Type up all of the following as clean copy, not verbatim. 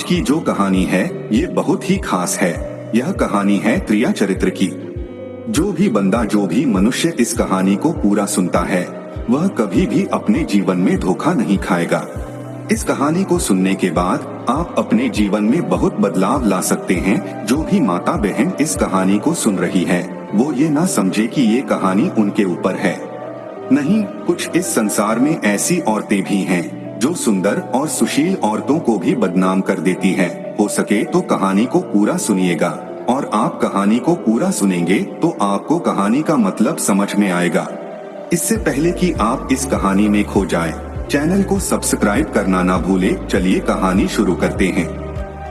आज की जो कहानी है ये बहुत ही खास है। यह कहानी है त्रिया चरित्र की। जो भी बंदा, जो भी मनुष्य इस कहानी को पूरा सुनता है वह कभी भी अपने जीवन में धोखा नहीं खाएगा। इस कहानी को सुनने के बाद आप अपने जीवन में बहुत बदलाव ला सकते हैं। जो भी माता बहन इस कहानी को सुन रही है वो ये ना समझे कि ये कहानी उनके ऊपर है। नहीं, कुछ इस संसार में ऐसी औरतें भी हैं जो सुंदर और सुशील औरतों को भी बदनाम कर देती हैं। हो सके तो कहानी को पूरा सुनिएगा, और आप कहानी को पूरा सुनेंगे तो आपको कहानी का मतलब समझ में आएगा। इससे पहले कि आप इस कहानी में खो जाएं, चैनल को सब्सक्राइब करना ना भूले। चलिए कहानी शुरू करते हैं।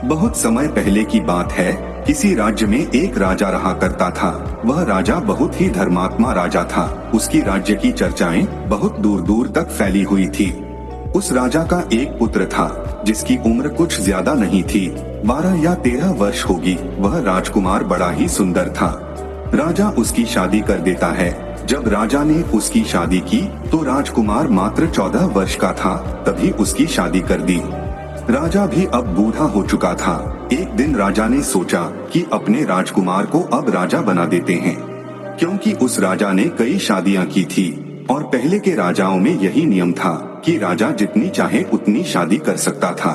बहुत समय पहले की बात है। किसी राज्य में एक राजा रहा करता था। वह राजा बहुत ही धर्मात्मा राजा था। उसकी राज्य की चर्चाएं बहुत दूर दूर तक फैली हुई थी। उस राजा का एक पुत्र था जिसकी उम्र कुछ ज्यादा नहीं थी, 12 या 13 वर्ष होगी। वह राजकुमार बड़ा ही सुंदर था। राजा उसकी शादी कर देता है। जब राजा ने उसकी शादी की तो राजकुमार मात्र 14 वर्ष का था, तभी उसकी शादी कर दी। राजा भी अब बूढ़ा हो चुका था। एक दिन राजा ने सोचा कि अपने राजकुमार को अब राजा बना देते हैं, क्योंकि उस राजा ने कई शादियां की थी और पहले के राजाओं में यही नियम था कि राजा जितनी चाहे उतनी शादी कर सकता था।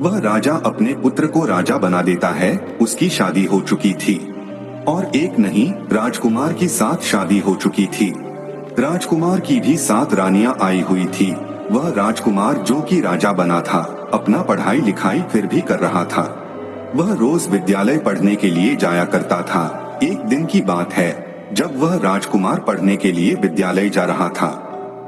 वह राजा अपने पुत्र को राजा बना देता है। उसकी शादी हो चुकी थी और एक नहीं, राजकुमार की 7 शादी हो चुकी थी। राजकुमार की भी 7 रानियां आई हुई थी। वह राजकुमार जो कि राजा बना था अपना पढ़ाई लिखाई फिर भी कर रहा था। वह रोज विद्यालय पढ़ने के लिए जाया करता था। एक दिन की बात है, जब वह राजकुमार पढ़ने के लिए विद्यालय जा रहा था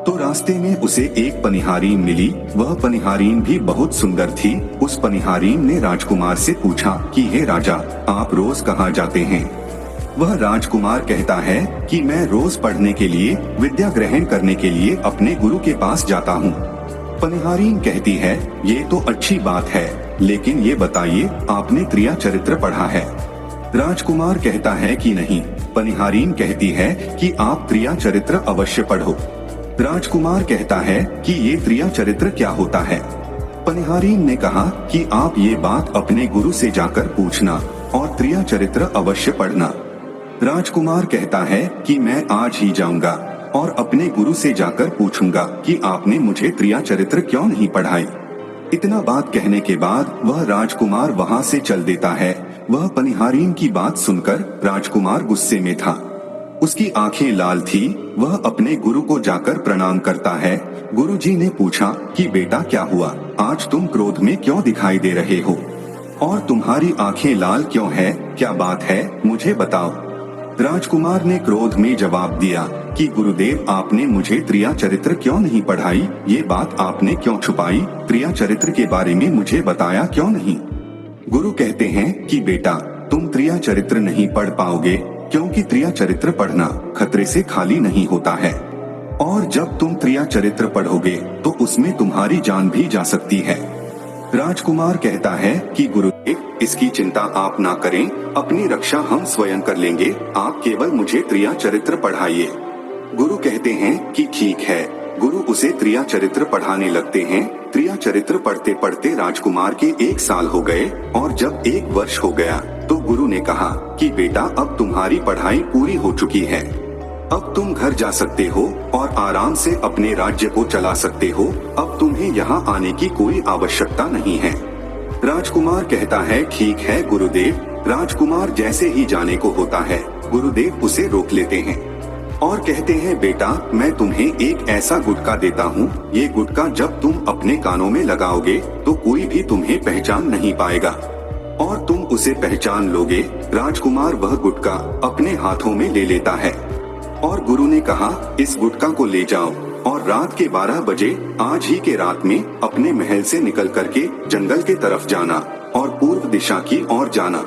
तो रास्ते में उसे एक पनिहारीन मिली। वह पनिहारीन भी बहुत सुंदर थी। उस पनिहारीन ने राजकुमार से पूछा कि हे राजा, आप रोज कहाँ जाते हैं? वह राजकुमार कहता है कि मैं रोज पढ़ने के लिए, विद्या ग्रहण करने के लिए अपने गुरु के पास जाता हूँ। पनिहारीन कहती है, ये तो अच्छी बात है, लेकिन ये बताइए आपने त्रिया चरित्र पढ़ा है? राजकुमार कहता है कि नहीं। पनिहारीन कहती है कि आप त्रिया चरित्र अवश्य पढ़ो। राजकुमार कहता है कि ये त्रिया चरित्र क्या होता है? पनिहारीन ने कहा कि आप ये बात अपने गुरु से जाकर पूछना और त्रिया चरित्र अवश्य पढ़ना। राजकुमार कहता है कि मैं आज ही जाऊंगा और अपने गुरु से जाकर पूछूंगा कि आपने मुझे त्रिया चरित्र क्यों नहीं पढ़ाई। इतना बात कहने के बाद वह राजकुमार वहाँ से चल देता है। वह पनिहारीन की बात सुनकर राजकुमार गुस्से में था। उसकी आंखें लाल थी। वह अपने गुरु को जाकर प्रणाम करता है। गुरुजी ने पूछा कि बेटा क्या हुआ, आज तुम क्रोध में क्यों दिखाई दे रहे हो और तुम्हारी आंखें लाल क्यों है? क्या बात है, मुझे बताओ। राजकुमार ने क्रोध में जवाब दिया कि गुरुदेव, आपने मुझे त्रिया चरित्र क्यों नहीं पढ़ाई? ये बात आपने क्यों छुपाई? त्रिया चरित्र के बारे में मुझे बताया क्यों नहीं? गुरु कहते हैं कि बेटा, तुम त्रिया चरित्र नहीं पढ़ पाओगे, क्योंकि त्रिया चरित्र पढ़ना खतरे से खाली नहीं होता है, और जब तुम त्रिया चरित्र पढ़ोगे तो उसमें तुम्हारी जान भी जा सकती है। राजकुमार कहता है कि गुरुदेव, इसकी चिंता आप ना करें, अपनी रक्षा हम स्वयं कर लेंगे, आप केवल मुझे त्रिया चरित्र पढ़ाइए। गुरु कहते हैं कि ठीक है। गुरु उसे त्रिया चरित्र पढ़ाने लगते हैं। त्रिया चरित्र पढ़ते पढ़ते राजकुमार के 1 साल हो गए और जब 1 वर्ष हो गया तो गुरु ने कहा कि बेटा, अब तुम्हारी पढ़ाई पूरी हो चुकी है, अब तुम घर जा सकते हो और आराम से अपने राज्य को चला सकते हो। अब तुम्हें यहाँ आने की कोई आवश्यकता नहीं है। राजकुमार कहता है ठीक है गुरुदेव। राजकुमार जैसे ही जाने को होता है, गुरुदेव उसे रोक लेते हैं और कहते हैं बेटा, मैं तुम्हें एक ऐसा गुटका देता हूँ। ये गुटका जब तुम अपने कानों में लगाओगे तो कोई भी तुम्हें पहचान नहीं पाएगा और तुम उसे पहचान लोगे। राजकुमार वह गुटका अपने हाथों में ले लेता है और गुरु ने कहा, इस गुटका को ले जाओ और रात के 12 बजे आज ही के रात में अपने महल से निकल करके जंगल के तरफ जाना और पूर्व दिशा की ओर जाना,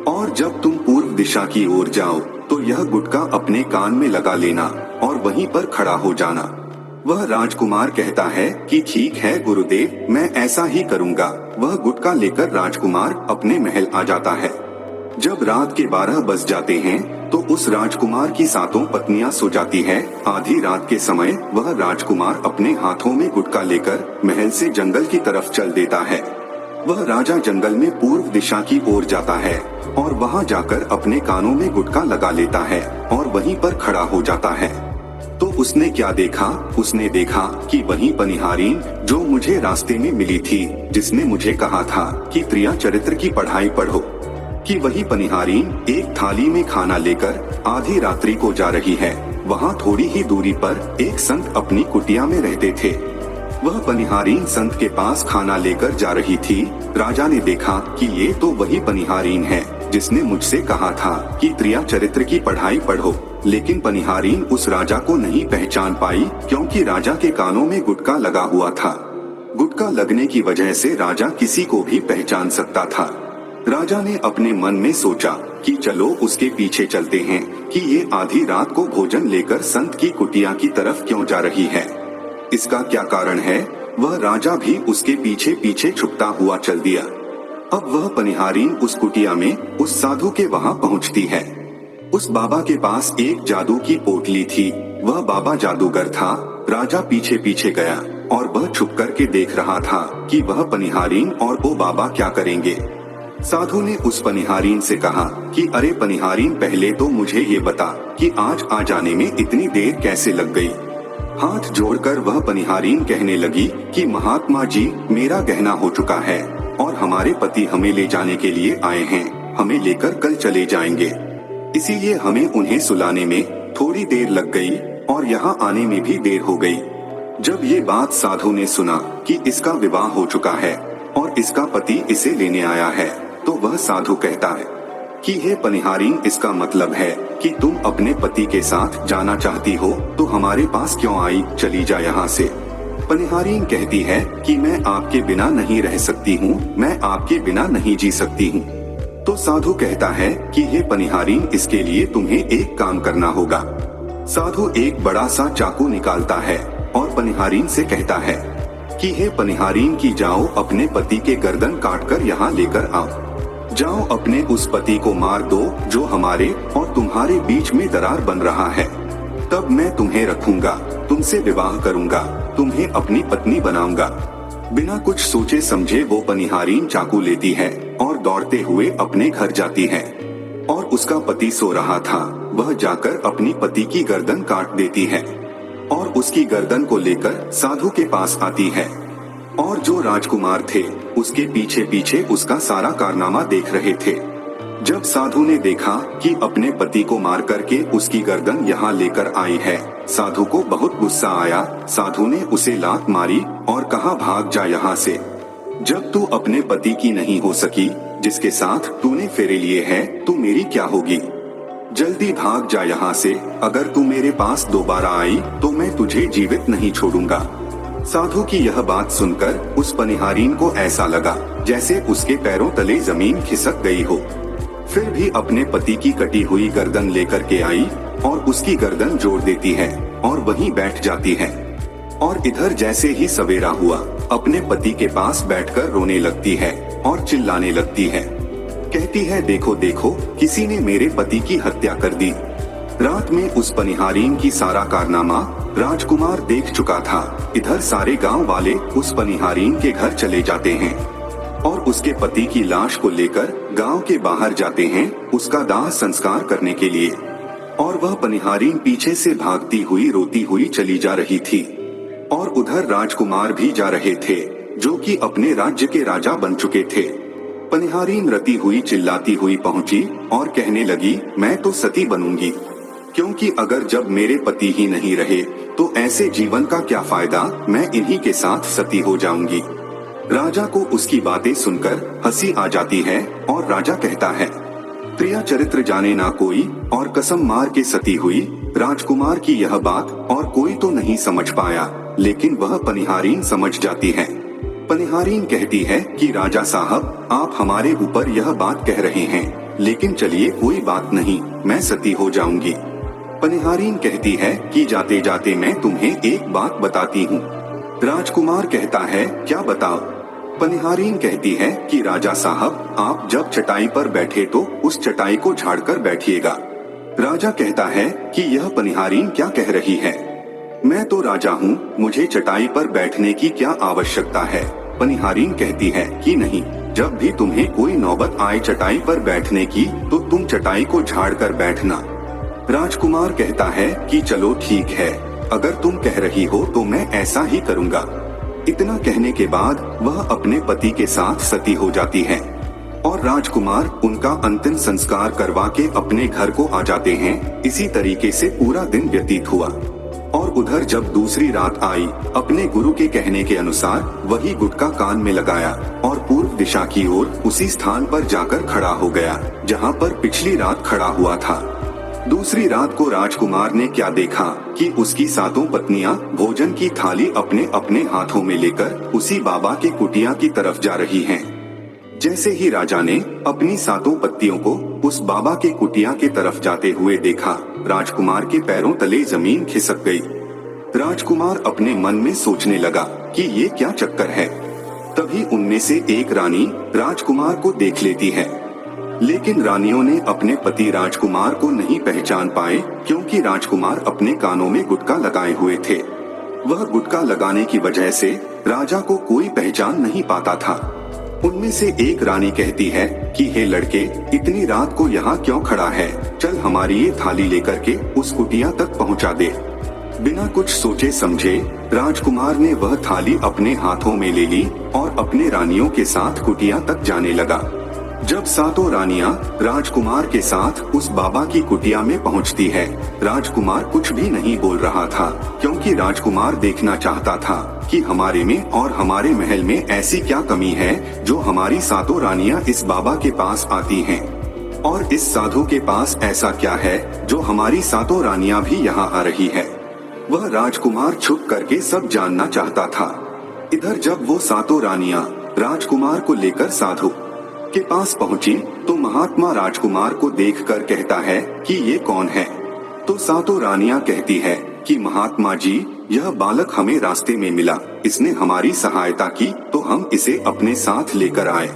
और जब तुम पूर्व दिशा की ओर जाओ तो यह गुटका अपने कान में लगा लेना और वहीं पर खड़ा हो जाना। वह राजकुमार कहता है कि ठीक है गुरुदेव, मैं ऐसा ही करूँगा। वह गुटका लेकर राजकुमार अपने महल आ जाता है। जब रात के 12 बज जाते हैं तो उस राजकुमार की 7 पत्नियां सो जाती है। आधी रात के समय वह राजकुमार अपने हाथों में गुटका लेकर महल से जंगल की तरफ चल देता है। वह राजा जंगल में पूर्व दिशा की ओर जाता है और वहां जाकर अपने कानों में गुटका लगा लेता है और वहीं पर खड़ा हो जाता है। तो उसने क्या देखा? उसने देखा कि वही पनिहारीन जो मुझे रास्ते में मिली थी, जिसने मुझे कहा था कि क्रिया चरित्र की पढ़ाई पढ़ो, कि वही पनिहारीन एक थाली में खाना लेकर आधी रात्रि को जा रही है। वहाँ थोड़ी ही दूरी पर एक संत अपनी कुटिया में रहते थे। वह पनिहारीन संत के पास खाना लेकर जा रही थी। राजा ने देखा कि ये तो वही पनिहारीन है जिसने मुझसे कहा था कि क्रिया चरित्र की पढ़ाई पढ़ो। लेकिन पनिहारीन उस राजा को नहीं पहचान पाई, क्योंकि राजा के कानों में गुटका लगा हुआ था। गुटका लगने की वजह से राजा किसी को भी पहचान सकता था। राजा ने अपने मन में सोचा कि चलो उसके पीछे चलते हैं कि ये आधी रात को भोजन लेकर संत की कुटिया की तरफ क्यों जा रही है, इसका क्या कारण है। वह राजा भी उसके पीछे पीछे छुपता हुआ चल दिया। अब वह पनिहारीन उस कुटिया में उस साधु के वहां पहुंचती है। उस बाबा के पास एक जादू की पोटली थी। वह बाबा जादूगर था। राजा पीछे पीछे गया और वह छुप करके देख रहा था कि वह पनिहारीन और वो बाबा क्या करेंगे। साधु ने उस पनिहारीन से कहा कि अरे पनिहारीन, पहले तो मुझे ये बता कि आज आ जाने में इतनी देर कैसे लग गई। हाथ जोड़कर वह पनिहारीन कहने लगी कि महात्मा जी, मेरा गहना हो चुका है और हमारे पति हमें ले जाने के लिए आए हैं। हमें लेकर कल चले जाएंगे, इसीलिए हमें उन्हें सुलाने में थोड़ी देर लग गई और यहाँ आने में भी देर हो गई। जब ये बात साधु ने सुना कि इसका विवाह हो चुका है और इसका पति इसे लेने आया है, तो वह साधु कहता है कि हे पनिहारीन, इसका मतलब है कि तुम अपने पति के साथ जाना चाहती हो, तो हमारे पास क्यों आई, चली जा यहाँ से। पनिहारीन कहती है कि मैं आपके बिना नहीं रह सकती हूँ, मैं आपके बिना नहीं जी सकती हूँ। तो साधु कहता है कि हे पनिहारीन, इसके लिए तुम्हें एक काम करना होगा। साधु एक बड़ा सा चाकू निकालता है और पनिहारीन से कहता है कि हे पनिहारीन, की जाओ अपने पति के गर्दन काटकर यहाँ लेकर आओ। जाओ अपने उस पति को मार दो जो हमारे और तुम्हारे बीच में दरार बन रहा है। तब मैं तुम्हें रखूंगा, तुमसे विवाह करूंगा, तुम्हें अपनी पत्नी बनाऊंगा। बिना कुछ सोचे समझे वो पनिहारीन चाकू लेती है और दौड़ते हुए अपने घर जाती है। और उसका पति सो रहा था। वह जाकर अपनी पति की गर्दन काट देती है और उसकी गर्दन को लेकर साधु के पास आती है। और जो राजकुमार थे उसके पीछे पीछे उसका सारा कारनामा देख रहे थे। जब साधु ने देखा कि अपने पति को मार करके उसकी गर्दन यहाँ लेकर आई है, साधु को बहुत गुस्सा आया। साधु ने उसे लात मारी और कहा, भाग जा यहाँ से। जब तू अपने पति की नहीं हो सकी, जिसके साथ तूने फेरे लिए हैं, तू मेरी क्या होगी। जल्दी भाग जा यहाँ से। अगर तू मेरे पास दोबारा आई तो मैं तुझे जीवित नहीं छोड़ूंगा। साधु की यह बात सुनकर उस पनिहारीन को ऐसा लगा जैसे उसके पैरों तले जमीन खिसक गई हो। फिर भी अपने पति की कटी हुई गर्दन लेकर के आई और उसकी गर्दन जोड़ देती है और वहीं बैठ जाती है। और इधर जैसे ही सवेरा हुआ, अपने पति के पास बैठकर रोने लगती है और चिल्लाने लगती है। कहती है, देखो देखो, किसी ने मेरे पति की हत्या कर दी। रात में उस पनिहारीन की सारा कारनामा राजकुमार देख चुका था। इधर सारे गांव वाले उस पनिहारीन के घर चले जाते हैं और उसके पति की लाश को लेकर गांव के बाहर जाते हैं उसका दाह संस्कार करने के लिए। और वह पनिहारीन पीछे से भागती हुई रोती हुई चली जा रही थी। और उधर राजकुमार भी जा रहे थे जो कि अपने राज्य के राजा बन चुके थे। पनिहारीन रती हुई चिल्लाती हुई पहुंची और कहने लगी, मैं तो सती बनूंगी, क्योंकि अगर जब मेरे पति ही नहीं रहे तो ऐसे जीवन का क्या फायदा, मैं इन्हीं के साथ सती हो जाऊंगी। राजा को उसकी बातें सुनकर हंसी आ जाती है और राजा कहता है, प्रिया चरित्र जाने ना कोई, और कसम मार के सती हुई। राजकुमार की यह बात और कोई तो नहीं समझ पाया, लेकिन वह पनिहारीन समझ जाती है। पनिहारीन कहती है कि राजा साहब, आप हमारे ऊपर यह बात कह रहे हैं, लेकिन चलिए कोई बात नहीं, मैं सती हो जाऊंगी। पनिहारीन कहती है कि जाते जाते मैं तुम्हें एक बात बताती हूँ। राजकुमार कहता है, क्या बताओ। पनिहारीन कहती है कि राजा साहब, आप जब चटाई पर बैठे तो उस चटाई को झाड़कर बैठिएगा। राजा कहता है कि यह पनिहारीन क्या कह रही है, मैं तो राजा हूँ, मुझे चटाई पर बैठने की क्या आवश्यकता है। पनिहारीन कहती है कि नहीं, जब भी तुम्हें कोई नौबत आए चटाई पर बैठने की तो तुम चटाई को झाड़ कर बैठना। राजकुमार कहता है कि चलो ठीक है, अगर तुम कह रही हो तो मैं ऐसा ही करूँगा। इतना कहने के बाद वह अपने पति के साथ सती हो जाती है और राजकुमार उनका अंतिम संस्कार करवा के अपने घर को आ जाते हैं। इसी तरीके से पूरा दिन व्यतीत हुआ और उधर जब दूसरी रात आई, अपने गुरु के कहने के अनुसार वही गुटका कान में लगाया और पूर्व दिशा की ओर उसी स्थान पर जाकर खड़ा हो गया जहाँ पर पिछली रात खड़ा हुआ था। दूसरी रात को राजकुमार ने क्या देखा कि उसकी सातों पत्नियां भोजन की थाली अपने अपने हाथों में लेकर उसी बाबा के कुटिया की तरफ जा रही हैं। जैसे ही राजा ने अपनी सातों पत्नियों को उस बाबा के कुटिया के तरफ जाते हुए देखा, राजकुमार के पैरों तले जमीन खिसक गई। राजकुमार अपने मन में सोचने लगा कि ये क्या चक्कर है। तभी उनमें से एक रानी राजकुमार को देख लेती है, लेकिन रानियों ने अपने पति राजकुमार को नहीं पहचान पाए क्योंकि राजकुमार अपने कानों में गुटका लगाए हुए थे। वह गुटका लगाने की वजह से राजा को कोई पहचान नहीं पाता था। उनमें से एक रानी कहती है कि हे लड़के, इतनी रात को यहाँ क्यों खड़ा है, चल हमारी ये थाली लेकर के उस कुटिया तक पहुँचा दे। बिना कुछ सोचे समझे राजकुमार ने वह थाली अपने हाथों में ले ली और अपने रानियों के साथ कुटिया तक जाने लगा। जब सातों रानियां राजकुमार के साथ उस बाबा की कुटिया में पहुंचती है, राजकुमार कुछ भी नहीं बोल रहा था क्योंकि राजकुमार देखना चाहता था कि हमारे में और हमारे महल में ऐसी क्या कमी है जो हमारी सातों रानियां इस बाबा के पास आती हैं, और इस साधु के पास ऐसा क्या है जो हमारी सातों रानियां भी यहाँ आ रही है। वह राजकुमार छुप करके सब जानना चाहता था। इधर जब वो सातों रानियां राजकुमार को लेकर साधु के पास पहुंची तो महात्मा राजकुमार को देखकर कहता है कि ये कौन है। तो सातों रानियां कहती है कि महात्मा जी, यह बालक हमें रास्ते में मिला, इसने हमारी सहायता की तो हम इसे अपने साथ लेकर आए।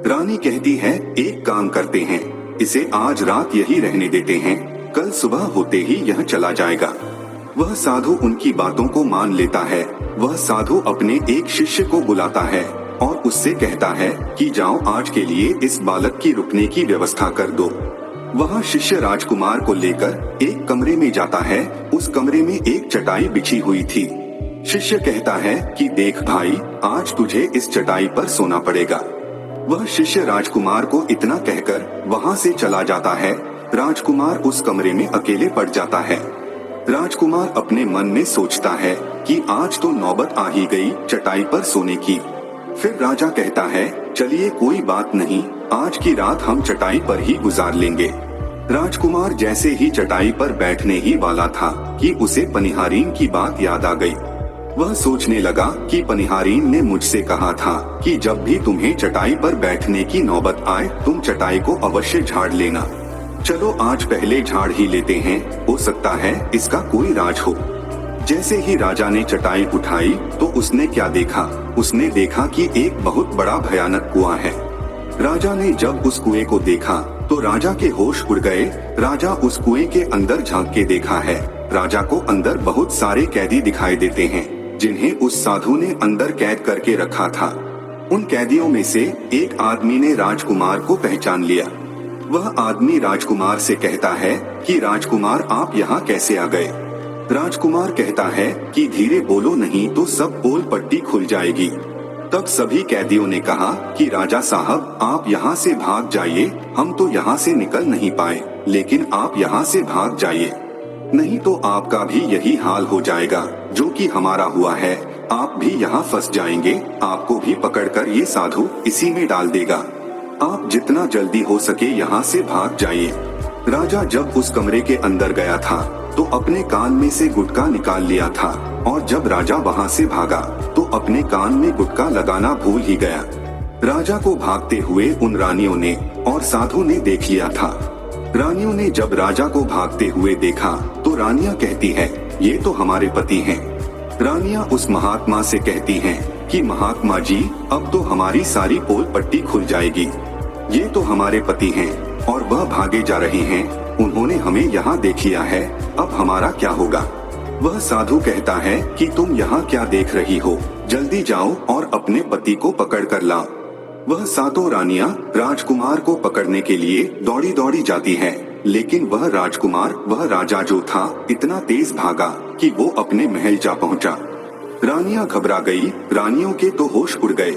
रानी कहती है, एक काम करते हैं, इसे आज रात यही रहने देते हैं, कल सुबह होते ही यह चला जाएगा। वह साधु उनकी बातों को मान लेता है। वह साधु अपने एक शिष्य को बुलाता है और उससे कहता है कि जाओ आज के लिए इस बालक की रुकने की व्यवस्था कर दो। वह शिष्य राजकुमार को लेकर एक कमरे में जाता है। उस कमरे में एक चटाई बिछी हुई थी। शिष्य कहता है कि देख भाई, आज तुझे इस चटाई पर सोना पड़ेगा। वह शिष्य राजकुमार को इतना कहकर वहाँ से चला जाता है। राजकुमार उस कमरे में अकेले पड़ जाता है। राजकुमार अपने मन में सोचता है कि आज तो नौबत आ ही गई चटाई पर सोने की। फिर राजा कहता है, चलिए कोई बात नहीं, आज की रात हम चटाई पर ही गुजार लेंगे। राजकुमार जैसे ही चटाई पर बैठने ही वाला था कि उसे पनिहारीन की बात याद आ गई। वह सोचने लगा कि पनिहारीन ने मुझसे कहा था कि जब भी तुम्हें चटाई पर बैठने की नौबत आए तुम चटाई को अवश्य झाड़ लेना। चलो आज पहले झाड़ ही लेते हैं, हो सकता है इसका कोई राज हो। जैसे ही राजा ने चटाई उठाई तो उसने क्या देखा, उसने देखा कि एक बहुत बड़ा भयानक कुआं है। राजा ने जब उस कुएं को देखा तो राजा के होश उड़ गए। राजा उस कुएं के अंदर झांक के देखा है। राजा को अंदर बहुत सारे कैदी दिखाई देते हैं जिन्हें उस साधु ने अंदर कैद करके रखा था। उन कैदियों में से एक आदमी ने राजकुमार को पहचान लिया। वह आदमी राजकुमार से कहता है कि राजकुमार आप यहाँ कैसे आ गए। राजकुमार कहता है कि धीरे बोलो नहीं तो सब पोल पट्टी खुल जाएगी। तब सभी कैदियों ने कहा कि राजा साहब आप यहाँ से भाग जाइए, हम तो यहाँ से निकल नहीं पाए, लेकिन आप यहाँ से भाग जाइए, नहीं तो आपका भी यही हाल हो जाएगा जो कि हमारा हुआ है। आप भी यहाँ फंस जाएंगे, आपको भी पकड़कर ये साधु इसी में डाल देगा। आप जितना जल्दी हो सके यहाँ से भाग जाइए। राजा जब उस कमरे के अंदर गया था तो अपने कान में से गुटखा निकाल लिया था और जब राजा वहाँ से भागा तो अपने कान में गुटखा लगाना भूल ही गया। राजा को भागते हुए उन रानियों ने और साधु ने देख लिया था। रानियों ने जब राजा को भागते हुए देखा तो रानियां कहती है, ये तो हमारे पति हैं। रानियां उस महात्मा से कहती हैं कि महात्मा जी अब तो हमारी सारी पोल पट्टी खुल जाएगी। ये तो हमारे पति हैं और वह भागे जा रहे हैं। उन्होंने हमें यहाँ देख लिया है, अब हमारा क्या होगा। वह साधु कहता है कि तुम यहाँ क्या देख रही हो, जल्दी जाओ और अपने पति को पकड़ कर लाओ। वह सातों रानियां राजकुमार को पकड़ने के लिए दौड़ी दौड़ी जाती हैं, लेकिन वह राजकुमार, वह राजा जो था, इतना तेज भागा कि वो अपने महल जा पहुंचा। रानियां घबरा गई, रानियों के तो होश उड़ गए।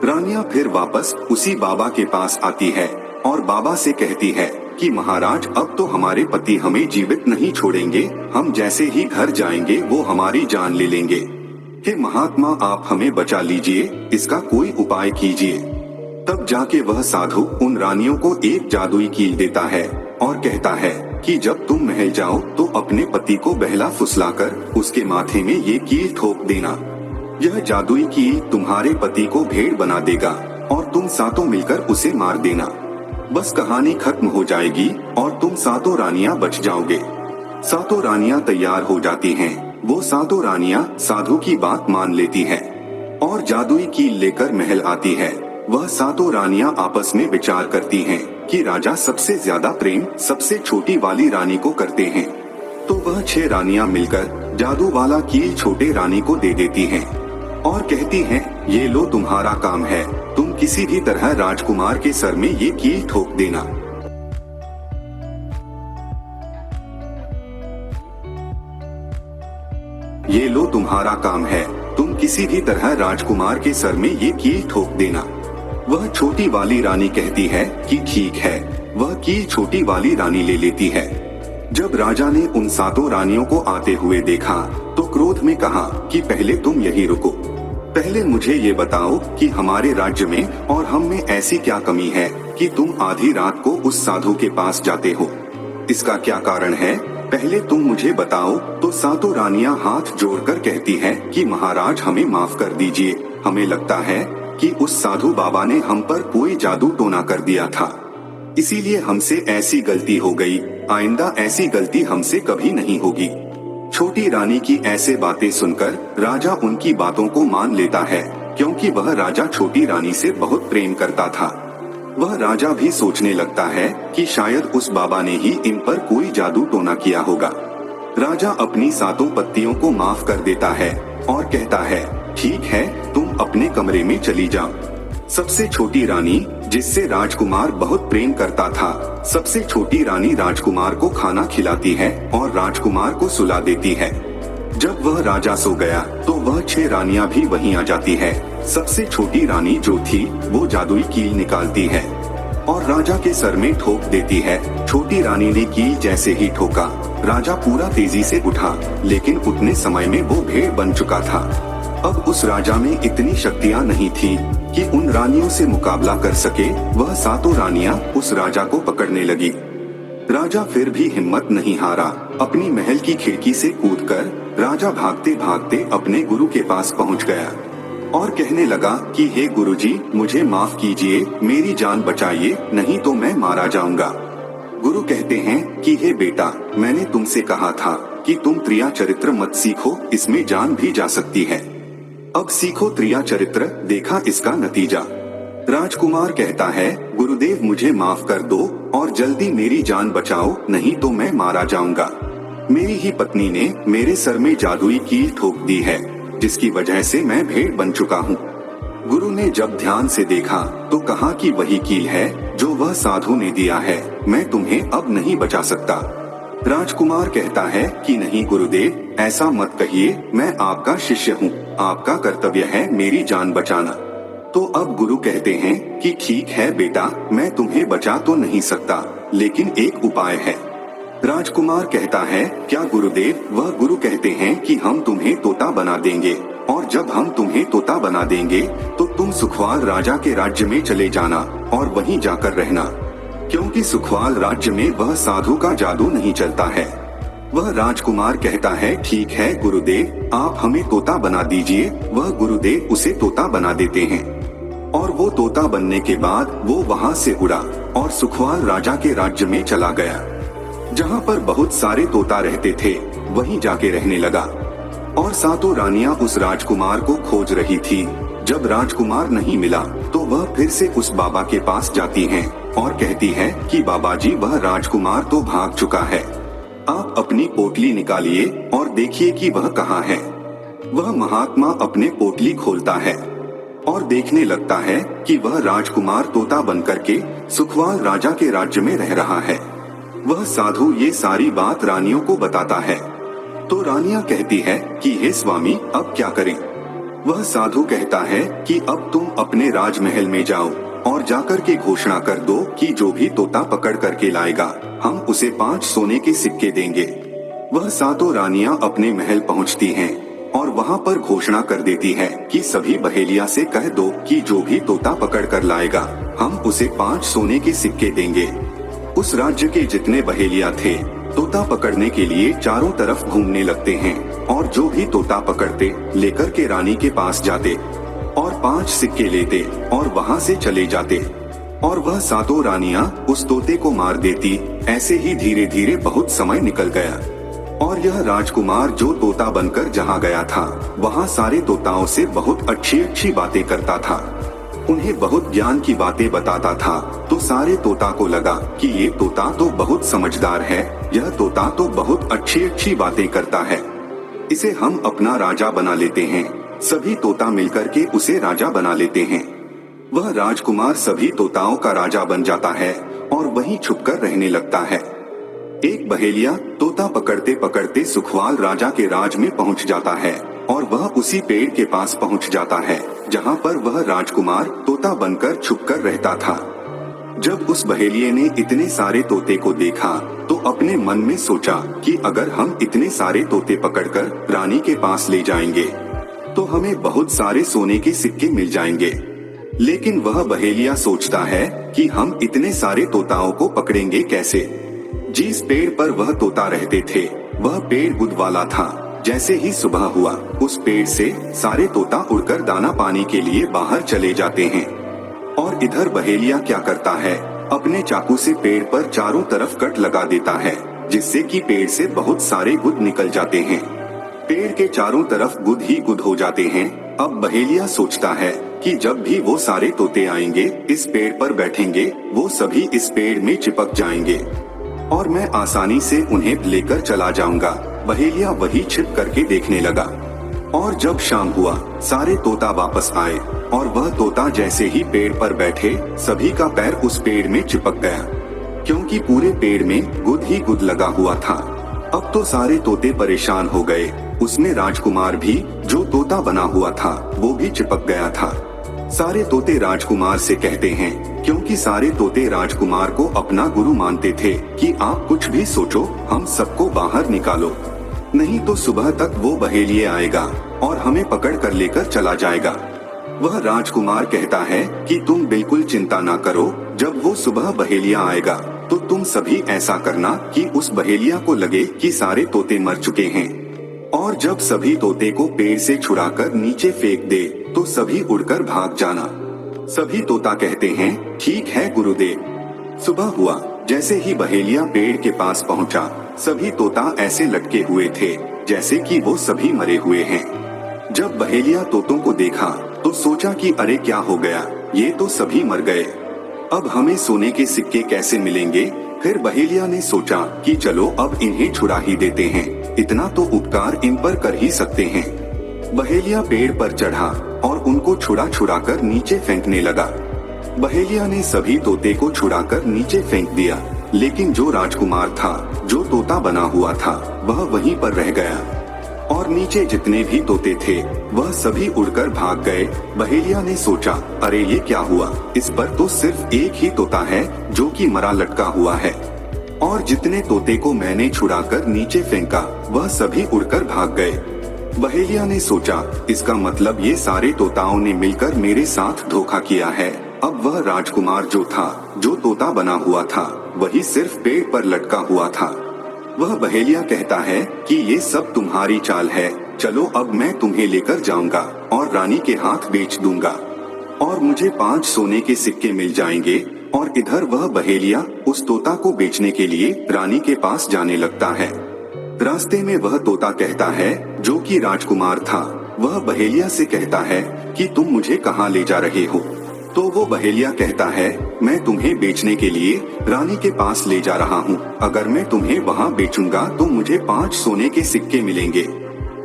रानियां फिर वापस उसी बाबा के पास आती है और बाबा से कहती है कि महाराज, अब तो हमारे पति हमें जीवित नहीं छोड़ेंगे, हम जैसे ही घर जाएंगे वो हमारी जान ले लेंगे। हे महात्मा, आप हमें बचा लीजिए, इसका कोई उपाय कीजिए। तब जाके वह साधु उन रानियों को एक जादुई कील देता है और कहता है कि जब तुम महल जाओ तो अपने पति को बहला फुसलाकर उसके माथे में ये कील ठोक देना। यह जादुई कील तुम्हारे पति को भेड़ बना देगा और तुम सातों मिलकर उसे मार देना। बस कहानी खत्म हो जाएगी और तुम सातों रानियां बच जाओगे। सातों रानियां तैयार हो जाती हैं। वो सातों रानियां साधु की बात मान लेती हैं और जादुई कील लेकर महल आती है। वह सातों रानियां आपस में विचार करती हैं कि राजा सबसे ज्यादा प्रेम सबसे छोटी वाली रानी को करते हैं। तो वह 6 रानियां मिलकर जादू वाला कील छोटे रानी को दे देती हैं और कहती हैं, ये लो तुम्हारा काम है, तुम किसी भी तरह राजकुमार के सर में ये कील ठोक देना। ये लो तुम्हारा काम है, तुम किसी भी तरह राजकुमार के सर में ये कील ठोक देना। वह छोटी वाली रानी कहती है कि ठीक है। वह कील छोटी वाली रानी ले लेती है। जब राजा ने उन सातों रानियों को आते हुए देखा तो क्रोध में कहा कि पहले तुम यही रुको, पहले मुझे ये बताओ कि हमारे राज्य में और हम में ऐसी क्या कमी है कि तुम आधी रात को उस साधु के पास जाते हो। इसका क्या कारण है, पहले तुम मुझे बताओ। तो सातों रानियां हाथ जोड़कर कहती हैं कि महाराज, हमें माफ कर दीजिए, हमें लगता है कि उस साधु बाबा ने हम पर कोई जादू टोना कर दिया था, इसीलिए हमसे ऐसी गलती हो गई, आइंदा ऐसी गलती हमसे कभी नहीं होगी। छोटी रानी की ऐसे बातें सुनकर राजा उनकी बातों को मान लेता है, क्योंकि वह राजा छोटी रानी से बहुत प्रेम करता था। वह राजा भी सोचने लगता है कि शायद उस बाबा ने ही इन पर कोई जादू टोना किया होगा। राजा अपनी सातों पत्नियों को माफ कर देता है और कहता है, ठीक है, तुम अपने कमरे में चली जाओ। सबसे छोटी रानी, जिससे राजकुमार बहुत प्रेम करता था, सबसे छोटी रानी राजकुमार को खाना खिलाती है और राजकुमार को सुला देती है। जब वह राजा सो गया तो वह 6 रानियां भी वहीं आ जाती है। सबसे छोटी रानी जो थी वो जादुई कील निकालती है और राजा के सर में ठोक देती है। छोटी रानी ने कील जैसे ही ठोका, राजा पूरा तेजी से उठा, लेकिन उतने समय में वो भेड़ बन चुका था। अब उस राजा में इतनी शक्तियां नहीं थी कि उन रानियों से मुकाबला कर सके। वह सातों रानियां उस राजा को पकड़ने लगी। राजा फिर भी हिम्मत नहीं हारा। अपनी महल की खिड़की से कूदकर राजा भागते भागते अपने गुरु के पास पहुंच गया और कहने लगा कि हे गुरुजी, मुझे माफ कीजिए, मेरी जान बचाइए, नहीं तो मैं मारा जाऊंगा। गुरु कहते हैं कि हे बेटा, मैंने तुमसे कहा था कि तुम त्रिया चरित्र मत सीखो, इसमें जान भी जा सकती है। अब सीखो त्रिया चरित्र, देखा इसका नतीजा। राजकुमार कहता है, गुरुदेव मुझे माफ कर दो और जल्दी मेरी जान बचाओ, नहीं तो मैं मारा जाऊंगा। मेरी ही पत्नी ने मेरे सर में जादुई कील ठोक दी है, जिसकी वजह से मैं भेड़ बन चुका हूँ। गुरु ने जब ध्यान से देखा तो कहा कि वही कील है जो वह साधु ने दिया है, मैं तुम्हें अब नहीं बचा सकता। राजकुमार कहता है कि नहीं गुरुदेव, ऐसा मत कहिए, मैं आपका शिष्य हूँ, आपका कर्तव्य है मेरी जान बचाना। तो अब गुरु कहते हैं कि ठीक है बेटा, मैं तुम्हें बचा तो नहीं सकता, लेकिन एक उपाय है। राजकुमार कहता है, क्या गुरुदेव? वह गुरु कहते हैं कि हम तुम्हें तोता बना देंगे और जब हम तुम्हें तोता बना देंगे तो तुम सुखवाल राजा के राज्य में चले जाना और वहीं जाकर रहना, क्योंकि सुखवाल राज्य में वह साधु का जादू नहीं चलता है। वह राजकुमार कहता है, ठीक है गुरुदेव, आप हमें तोता बना दीजिए। वह गुरुदेव उसे तोता बना देते हैं और वो तोता बनने के बाद वो वहाँ से उड़ा और सुखवाल राजा के राज्य में चला गया। जहाँ पर बहुत सारे तोता रहते थे वहीं जाके रहने लगा और सातों रानियां उस राजकुमार को खोज रही थी। जब राजकुमार नहीं मिला तो वह फिर से उस बाबा के पास जाती हैं और कहती है कि बाबा जी, वह राजकुमार तो भाग चुका है। आप अपनी पोटली निकालिए और देखिए कि वह कहाँ है। वह महात्मा अपने पोटली खोलता है और देखने लगता है कि वह राजकुमार तोता बनकर के सुखवाल राजा के राज्य में रह रहा है। वह साधु ये सारी बात रानियों को बताता है। तो रानियां कहती है कि हे स्वामी, अब क्या करें। वह साधु कहता है कि अब तुम अपने राजमहल में जाओ और जाकर के घोषणा कर दो कि जो भी तोता पकड़ करके लाएगा हम उसे 5 सोने के सिक्के देंगे। वह सातों रानियां अपने महल पहुंचती हैं और वहां पर घोषणा कर देती है कि सभी बहेलिया से कह दो कि जो भी तोता पकड़ कर लाएगा हम उसे 5 सोने के सिक्के देंगे। उस राज्य के जितने बहेलिया थे तोता पकड़ने के लिए चारों तरफ घूमने लगते हैं और जो भी तोता पकड़ते लेकर के रानी के पास जाते और 5 सिक्के लेते और वहां से चले जाते और वह सातों रानियां उस तोते को मार देती। ऐसे ही धीरे धीरे बहुत समय निकल गया और यह राजकुमार जो तोता बनकर जहाँ गया था वहाँ सारे तोताओं से बहुत अच्छी अच्छी बातें करता था, उन्हें बहुत ज्ञान की बातें बताता था। तो सारे तोता को लगा कि ये तोता तो बहुत समझदार है, यह तोता तो बहुत अच्छी अच्छी बातें करता है, इसे हम अपना राजा बना लेते हैं। सभी तोता मिलकर के उसे राजा बना लेते हैं। वह राजकुमार सभी तोताओं का राजा बन जाता है और वहीं छुपकर रहने लगता है। एक बहेलिया तोता पकड़ते पकड़ते सुखवाल राजा के राज में पहुंच जाता है और वह उसी पेड़ के पास पहुंच जाता है जहां पर वह राजकुमार तोता बनकर छुपकर रहता था। जब उस बहेलिये ने इतने सारे तोते को देखा तो अपने मन में सोचा कि अगर हम इतने सारे तोते पकड़कर रानी के पास ले जाएंगे तो हमें बहुत सारे सोने के सिक्के मिल जाएंगे। लेकिन वह बहेलिया सोचता है कि हम इतने सारे तोताओं को पकड़ेंगे कैसे। जिस पेड़ पर वह तोता रहते थे वह पेड़ गुद वाला था। जैसे ही सुबह हुआ उस पेड़ से सारे तोता उड़कर दाना पानी के लिए बाहर चले जाते हैं और इधर बहेलिया क्या करता है, अपने चाकू से पेड़ पर चारों तरफ कट लगा देता है जिससे कि पेड़ से बहुत सारे गुद निकल जाते हैं। पेड़ के चारों तरफ गुद ही गुद हो जाते हैं। अब बहेलिया सोचता है कि जब भी वो सारे तोते आएंगे इस पेड़ पर बैठेंगे वो सभी इस पेड़ में चिपक जाएंगे और मैं आसानी से उन्हें लेकर चला जाऊंगा। बहेलिया वही छिप करके देखने लगा और जब शाम हुआ सारे तोता वापस आए और वह तोता जैसे ही पेड़ पर बैठे सभी का पैर उस पेड़ में चिपक गया क्योंकि पूरे पेड़ में गुद ही गुद लगा हुआ था। अब तो सारे तोते परेशान हो गए, उसमें राजकुमार भी जो तोता बना हुआ था वो भी चिपक गया था। सारे तोते राजकुमार से कहते हैं क्योंकि सारे तोते राजकुमार को अपना गुरु मानते थे कि आप कुछ भी सोचो हम सबको बाहर निकालो, नहीं तो सुबह तक वो बहेलिये आएगा और हमें पकड़ कर लेकर चला जाएगा। वह राजकुमार कहता है कि तुम बिल्कुल चिंता ना करो, जब वो सुबह बहेलिया आएगा तो तुम सभी ऐसा करना कि उस बहेलिया को लगे कि सारे तोते मर चुके हैं और जब सभी तोते को पेड़ से छुड़ाकर नीचे फेंक दे तो सभी उड़कर भाग जाना। सभी तोता कहते हैं ठीक है गुरुदेव। सुबह हुआ, जैसे ही बहेलिया पेड़ के पास पहुंचा सभी तोता ऐसे लटके हुए थे जैसे कि वो सभी मरे हुए हैं। जब बहेलिया तोतों को देखा तो सोचा कि अरे क्या हो गया, ये तो सभी मर गए, अब हमें सोने के सिक्के कैसे मिलेंगे। फिर बहेलिया ने सोचा कि चलो अब इन्हें छुड़ा ही देते हैं, इतना तो उपकार इन पर कर ही सकते हैं। बहेलिया पेड़ पर चढ़ा और उनको छुड़ा छुड़ा कर नीचे फेंकने लगा। बहेलिया ने सभी तोते को छुड़ाकर नीचे फेंक दिया, लेकिन जो राजकुमार था, जो तोता बना हुआ था, वह वहीं पर रह गया और नीचे जितने भी तोते थे वह सभी उड़कर भाग गए। बहेलिया ने सोचा अरे ये क्या हुआ, इस पर तो सिर्फ एक ही तोता है जो कि मरा लटका हुआ है और जितने तोते को मैंने छुड़ाकर नीचे फेंका वह सभी उड़कर भाग गए। बहेलिया ने सोचा इसका मतलब ये सारे तोताओं ने मिलकर मेरे साथ धोखा किया है। अब वह राजकुमार जो था, जो तोता बना हुआ था, वही सिर्फ पेड़ पर लटका हुआ था। वह बहेलिया कहता है कि ये सब तुम्हारी चाल है, चलो अब मैं तुम्हें लेकर जाऊंगा और रानी के हाथ बेच दूंगा और मुझे 5 सोने के सिक्के मिल जाएंगे। और इधर वह बहेलिया उस तोता को बेचने के लिए रानी के पास जाने लगता है। रास्ते में वह तोता कहता है, जो कि राजकुमार था, वह बहेलिया से कहता है कि तुम मुझे कहाँ ले जा रहे हो। तो वो बहेलिया कहता है, मैं तुम्हें बेचने के लिए रानी के पास ले जा रहा हूँ। अगर मैं तुम्हें वहाँ बेचूंगा तो मुझे 5 सोने के सिक्के मिलेंगे।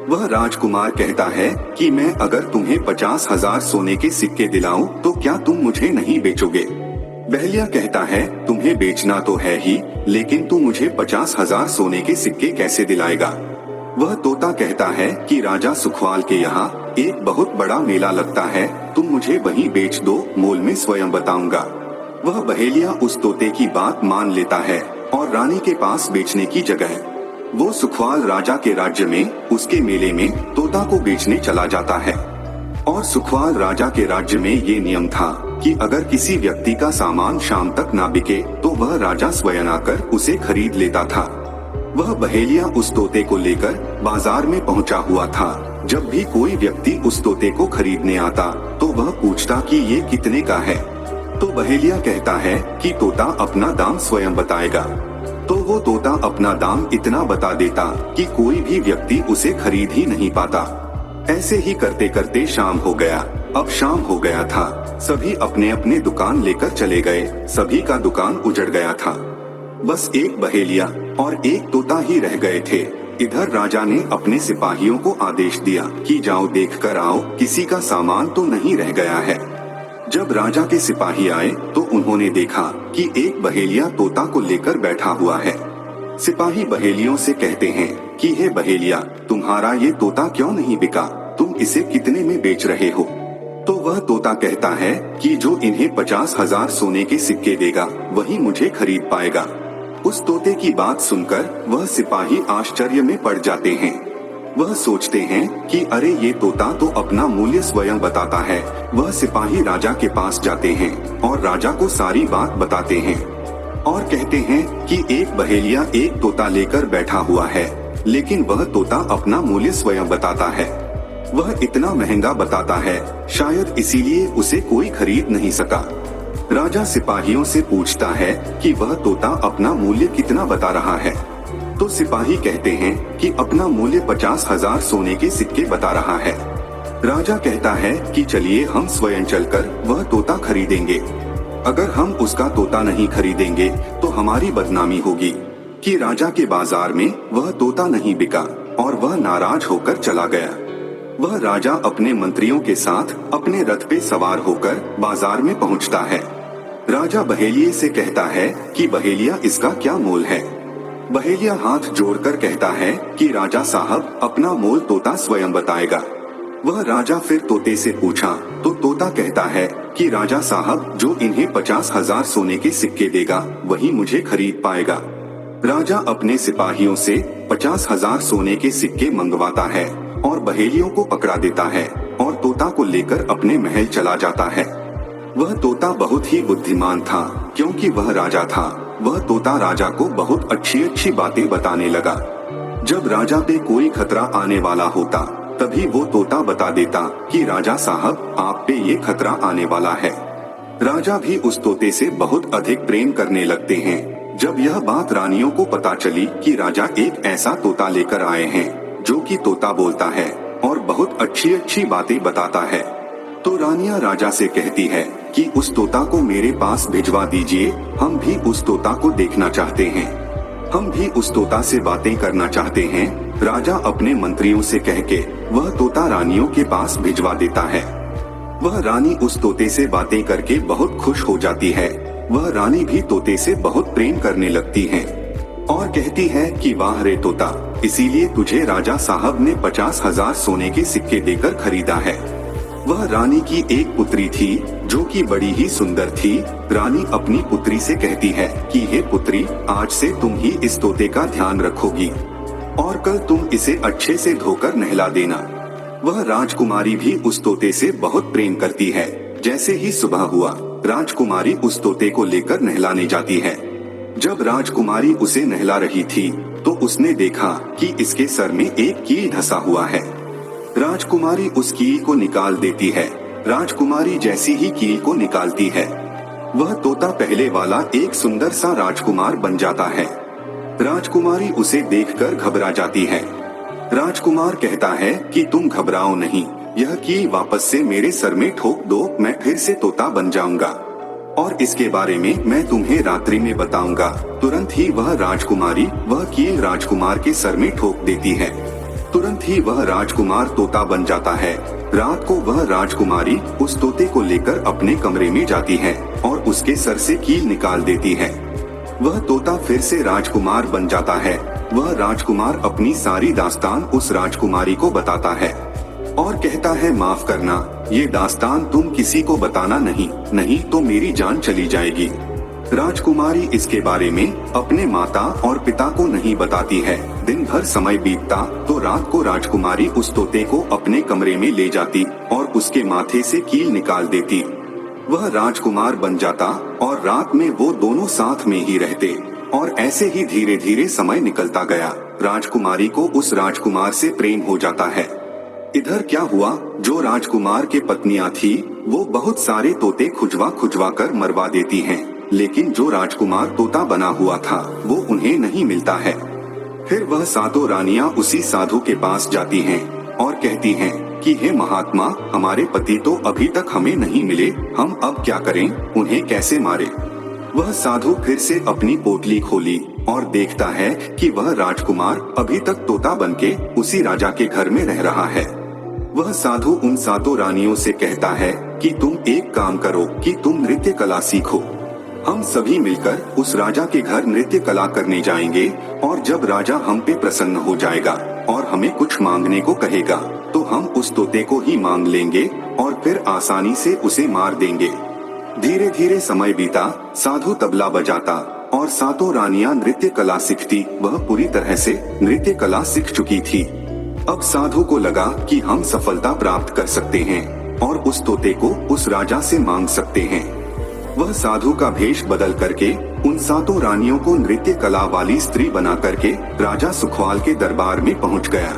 वह राजकुमार कहता है कि मैं अगर तुम्हें 50,000 सोने के सिक्के दिलाऊं तो क्या तुम मुझे नहीं बेचोगे? बहेलिया कहता है, तुम्हें बेचना तो है ही, लेकिन तू मुझे 50,000 सोने के सिक्के कैसे दिलाएगा? वह तोता कहता है कि राजा सुखवाल के यहाँ एक बहुत बड़ा मेला लगता है, तुम मुझे वहीं बेच दो, मोल में स्वयं बताऊंगा। वह बहेलिया उस तोते की बात मान लेता है और रानी के पास बेचने की जगह वो सुखवाल राजा के राज्य में उसके मेले में तोता को बेचने चला जाता है। और सुखवाल राजा के राज्य में ये नियम था कि अगर किसी व्यक्ति का सामान शाम तक ना बिके तो वह राजा स्वयं आकर उसे खरीद लेता था। वह बहेलिया उस तोते को लेकर बाजार में पहुंचा हुआ था। जब भी कोई व्यक्ति उस तोते को खरीदने आता तो वह पूछता कि ये कितने का है, तो बहेलिया कहता है कि तोता अपना दाम स्वयं बताएगा। तो वो तोता अपना दाम इतना बता देता कि कोई भी व्यक्ति उसे खरीद ही नहीं पाता। ऐसे ही करते करते शाम हो गया। अब शाम हो गया था, सभी अपने अपने दुकान लेकर चले गए। सभी का दुकान उजड़ गया था, बस एक बहेलिया और एक तोता ही रह गए थे। इधर राजा ने अपने सिपाहियों को आदेश दिया कि जाओ देख कर आओ, किसी का सामान तो नहीं रह गया है। जब राजा के सिपाही आए तो उन्होंने देखा कि एक बहेलिया तोता को लेकर बैठा हुआ है। सिपाही बहेलियों से कहते हैं कि हे बहेलिया, तुम्हारा ये तोता क्यों नहीं बिका? तुम इसे कितने में बेच रहे हो? तो वह तोता कहता है कि जो इन्हें 50,000 सोने के सिक्के देगा वही मुझे खरीद पाएगा। उस तोते की बात सुनकर वह सिपाही आश्चर्य में पड़ जाते हैं। वह सोचते हैं कि अरे ये तोता तो अपना मूल्य स्वयं बताता है। वह सिपाही राजा के पास जाते हैं और राजा को सारी बात बताते हैं और कहते हैं कि एक बहेलिया एक तोता लेकर बैठा हुआ है, लेकिन वह तोता अपना मूल्य स्वयं बताता है। वह इतना महंगा बताता है, शायद इसीलिए उसे कोई खरीद नहीं सका। राजा सिपाहियों से पूछता है कि वह तोता अपना मूल्य कितना बता रहा है। तो सिपाही कहते हैं कि अपना मूल्य 50,000 सोने के सिक्के बता रहा है। राजा कहता है कि चलिए हम स्वयं चलकर वह तोता खरीदेंगे। अगर हम उसका तोता नहीं खरीदेंगे तो हमारी बदनामी होगी कि राजा के बाजार में वह तोता नहीं बिका, और वह नाराज होकर चला गया। वह राजा अपने मंत्रियों के साथ अपने रथ पे सवार होकर बाजार में पहुंचता है। राजा बहेलिये से कहता है कि बहेलिया, इसका क्या मोल है? बहेलिया हाथ जोड़कर कहता है कि राजा साहब, अपना मोल तोता स्वयं बताएगा। वह राजा फिर तोते से पूछा तो तोता कहता है कि राजा साहब, जो इन्हें 50,000 सोने के सिक्के देगा वही मुझे खरीद पाएगा। राजा अपने सिपाहियों से 50,000 सोने के सिक्के मंगवाता है और बहेलियों को पकड़ा देता है और तोता को लेकर अपने महल चला जाता है। वह तोता बहुत ही बुद्धिमान था, क्योंकि वह राजा था। वह तोता राजा को बहुत अच्छी अच्छी बातें बताने लगा। जब राजा पे कोई खतरा आने वाला होता तभी वो तोता बता देता कि राजा साहब, आप पे ये खतरा आने वाला है। राजा भी उस तोते से बहुत अधिक प्रेम करने लगते हैं। जब यह बात रानियों को पता चली कि राजा एक ऐसा तोता लेकर आए हैं जो कि तोता बोलता है और बहुत अच्छी अच्छी बातें बताता है, तो रानियां राजा से कहती है कि उस तोता को मेरे पास भिजवा दीजिए, हम भी उस तोता को देखना चाहते हैं, हम भी उस तोता से बातें करना चाहते हैं। राजा अपने मंत्रियों से कह के वह तोता रानियों के पास भिजवा देता है। वह रानी उस तोते से बातें करके बहुत खुश हो जाती है। वह रानी भी तोते से बहुत प्रेम करने लगती है और कहती है कि वाह रे तोता, इसीलिए तुझे राजा साहब ने 50,000 सोने के सिक्के देकर खरीदा है। वह रानी की एक पुत्री थी जो कि बड़ी ही सुंदर थी। रानी अपनी पुत्री से कहती है कि हे पुत्री, आज से तुम ही इस तोते का ध्यान रखोगी और कल तुम इसे अच्छे से धोकर नहला देना। वह राजकुमारी भी उस तोते से बहुत प्रेम करती है। जैसे ही सुबह हुआ, राजकुमारी उस तोते को लेकर नहलाने जाती है। जब राजकुमारी उसे नहला रही थी तो उसने देखा कि इसके सर में एक कील धंसा हुआ है। राजकुमारी उस कील को निकाल देती है। राजकुमारी जैसी ही कील को निकालती है, वह तोता पहले वाला एक सुंदर सा राजकुमार बन जाता है। राजकुमारी उसे देखकर घबरा जाती है। राजकुमार कहता है कि तुम घबराओ नहीं, यह कील वापस से मेरे सर में ठोक दो, मैं फिर से तोता बन जाऊंगा और इसके बारे में मैं तुम्हें रात्रि में बताऊंगा। तुरंत ही वह राजकुमारी वह कील राजकुमार के सर में ठोक देती है। तुरंत ही वह राजकुमार तोता बन जाता है। रात को वह राजकुमारी उस तोते को लेकर अपने कमरे में जाती है और उसके सर से कील निकाल देती है। वह तोता फिर से राजकुमार बन जाता है। वह राजकुमार अपनी सारी दास्तान उस राजकुमारी को बताता है और कहता है, माफ करना, ये दास्तान तुम किसी को बताना नहीं तो मेरी जान चली जाएगी। राजकुमारी इसके बारे में अपने माता और पिता को नहीं बताती है। दिन भर समय बीतता तो रात को राजकुमारी उस तोते को अपने कमरे में ले जाती और उसके माथे से कील निकाल देती। वह राजकुमार बन जाता और रात में वो दोनों साथ में ही रहते और ऐसे ही धीरे धीरे समय निकलता गया। राजकुमारी को उस राजकुमार से प्रेम हो जाता है। इधर क्या हुआ, जो राजकुमार के पत्नियां थी वो बहुत सारे तोते खुजवा कर मरवा देती हैं, लेकिन जो राजकुमार तोता बना हुआ था वो उन्हें नहीं मिलता है। फिर वह सातों रानियां उसी साधु के पास जाती हैं और कहती हैं कि हे महात्मा, हमारे पति तो अभी तक हमें नहीं मिले, हम अब क्या करें, उन्हें कैसे मारे। वह साधु फिर से अपनी पोटली खोली और देखता है कि वह राजकुमार अभी तक तोता बनके उसी राजा के घर में रह रहा है। वह साधु उन सातों रानियों से कहता है कि तुम एक काम करो कि तुम नृत्य कला सीखो। हम सभी मिलकर उस राजा के घर नृत्य कला करने जाएंगे और जब राजा हम पे प्रसन्न हो जाएगा और हमें कुछ मांगने को कहेगा तो हम उस तोते को ही मांग लेंगे और फिर आसानी से उसे मार देंगे। धीरे धीरे समय बीता, साधु तबला बजाता और सातों रानियां नृत्य कला सीखती। वह पूरी तरह से नृत्य कला सीख चुकी थी। अब साधु को लगा कि हम सफलता प्राप्त कर सकते हैं और उस तोते को उस राजा से मांग सकते हैं। वह साधु का भेष बदल करके उन सातों रानियों को नृत्य कला वाली स्त्री बना करके राजा सुखवाल के दरबार में पहुंच गया।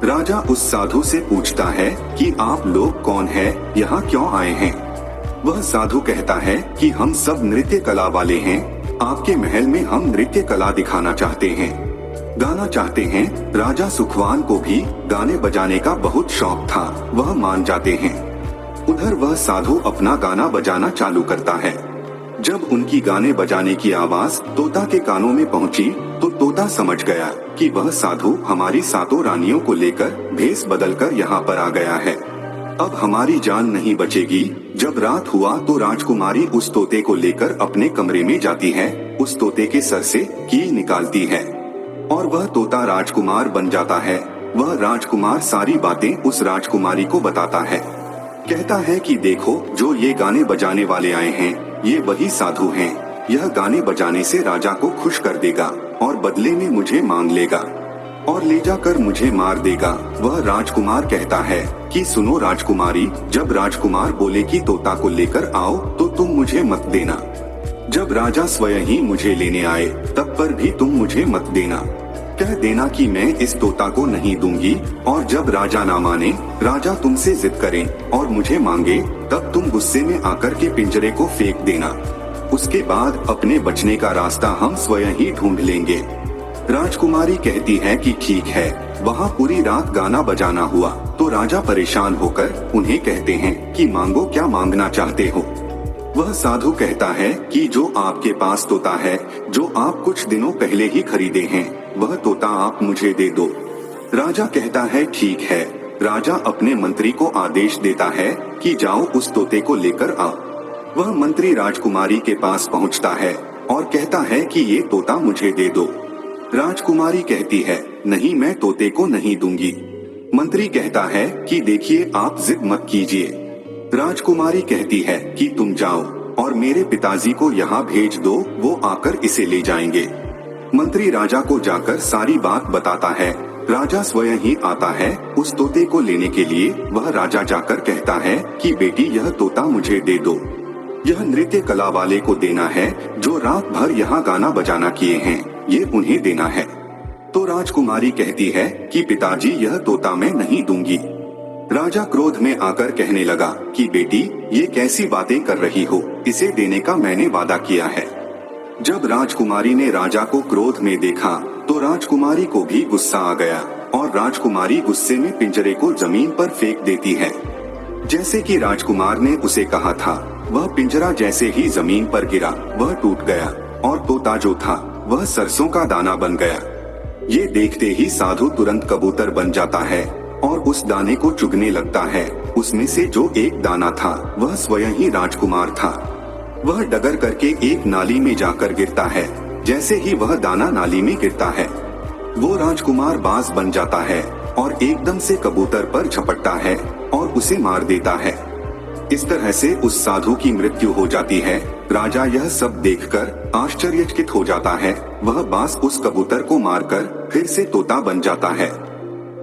राजा उस साधु से पूछता है कि आप लोग कौन हैं, यहाँ क्यों आए हैं। वह साधु कहता है कि हम सब नृत्य कला वाले हैं, आपके महल में हम नृत्य कला दिखाना चाहते हैं, गाना चाहते हैं। राजा सुखवाल को भी गाने बजाने का बहुत शौक था, वह मान जाते हैं। उधर वह साधु अपना गाना बजाना चालू करता है। जब उनकी गाने बजाने की आवाज तोता के कानों में पहुंची तो तोता समझ गया कि वह साधु हमारी सातों रानियों को लेकर भेष बदलकर यहाँ पर आ गया है। अब हमारी जान नहीं बचेगी। जब रात हुआ तो राजकुमारी उस तोते को लेकर अपने कमरे में जाती है, उस तोते के सर से कील निकालती है और वह तोता राजकुमार बन जाता है। वह राजकुमार सारी बातें उस राजकुमारी को बताता है। कहता है कि देखो, जो ये गाने बजाने वाले आए हैं ये वही साधु हैं। यह गाने बजाने से राजा को खुश कर देगा और बदले में मुझे मांग लेगा और ले जाकर मुझे मार देगा। वह राजकुमार कहता है कि सुनो राजकुमारी, जब राजकुमार बोले कि तोता को लेकर आओ तो तुम मुझे मत देना। जब राजा स्वयं ही मुझे लेने आए तब पर भी तुम मुझे मत देना। कह देना कि मैं इस तोता को नहीं दूंगी और जब राजा ना माने, राजा तुमसे जिद करे और मुझे मांगे, तब तुम गुस्से में आकर के पिंजरे को फेंक देना। उसके बाद अपने बचने का रास्ता हम स्वयं ही ढूंढ लेंगे। राजकुमारी कहती है कि ठीक है। वहाँ पूरी रात गाना बजाना हुआ तो राजा परेशान होकर उन्हें कहते हैं कि मांगो, क्या मांगना चाहते हो। वह साधु कहता है कि जो आपके पास तोता है, जो आप कुछ दिनों पहले ही खरीदे हैं, वह तोता आप मुझे दे दो। राजा कहता है ठीक है। राजा अपने मंत्री को आदेश देता है कि जाओ उस तोते को लेकर आओ। वह मंत्री राजकुमारी के पास पहुंचता है और कहता है कि ये तोता मुझे दे दो। राजकुमारी कहती है नहीं, मैं तोते को नहीं दूंगी। मंत्री कहता है कि देखिए, आप जिद मत कीजिए। राजकुमारी कहती है कि तुम जाओ और मेरे पिताजी को यहाँ भेज दो, वो आकर इसे ले जाएंगे। मंत्री राजा को जाकर सारी बात बताता है। राजा स्वयं ही आता है उस तोते को लेने के लिए। वह राजा जाकर कहता है कि बेटी, यह तोता मुझे दे दो। यह नृत्य कला वाले को देना है जो रात भर यहाँ गाना बजाना किए हैं, ये उन्हें देना है। तो राजकुमारी कहती है कि पिताजी, यह तोता मैं नहीं दूंगी। राजा क्रोध में आकर कहने लगा कि बेटी, ये कैसी बातें कर रही हो, इसे देने का मैंने वादा किया है। जब राजकुमारी ने राजा को क्रोध में देखा तो राजकुमारी को भी गुस्सा आ गया और राजकुमारी गुस्से में पिंजरे को जमीन पर फेंक देती है। जैसे कि राजकुमार ने उसे कहा था, वह पिंजरा जैसे ही जमीन पर गिरा वह टूट गया और तोता जो था वह सरसों का दाना बन गया। ये देखते ही साधु तुरंत कबूतर बन जाता है और उस दाने को चुगने लगता है। उसमें से जो एक दाना था वह स्वयं ही राजकुमार था। वह डगर करके एक नाली में जाकर गिरता है। जैसे ही वह दाना नाली में गिरता है, वो राजकुमार बाज बन जाता है और एकदम से कबूतर पर झपटता है और उसे मार देता है। इस तरह से उस साधु की मृत्यु हो जाती है। राजा यह सब देखकर आश्चर्यचकित हो जाता है। वह बाज उस कबूतर को मारकर फिर से तोता बन जाता है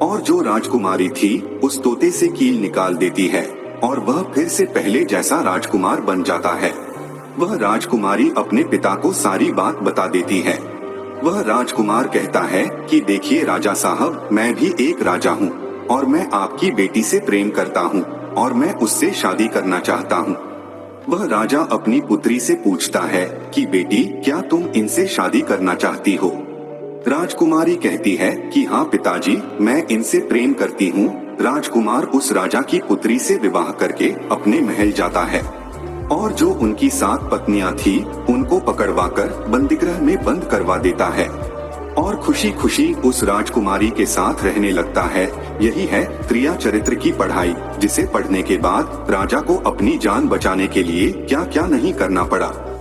और जो राजकुमारी थी उस तोते से कील निकाल देती है और वह फिर से पहले जैसा राजकुमार बन जाता है। वह राजकुमारी अपने पिता को सारी बात बता देती है। वह राजकुमार कहता है कि देखिए राजा साहब, मैं भी एक राजा हूँ और मैं आपकी बेटी से प्रेम करता हूँ और मैं उससे शादी करना चाहता हूँ। वह राजा अपनी पुत्री से पूछता है कि बेटी, क्या तुम इनसे शादी करना चाहती हो? राजकुमारी कहती है कि हाँ पिताजी, मैं इनसे प्रेम करती हूँ। राजकुमार उस राजा की पुत्री से विवाह करके अपने महल जाता है और जो उनकी 7 पत्नियां थी उनको पकड़वाकर बंदीगृह में बंद करवा देता है और खुशी खुशी उस राजकुमारी के साथ रहने लगता है। यही है क्रिया चरित्र की पढ़ाई, जिसे पढ़ने के बाद राजा को अपनी जान बचाने के लिए क्या क्या नहीं करना पड़ा।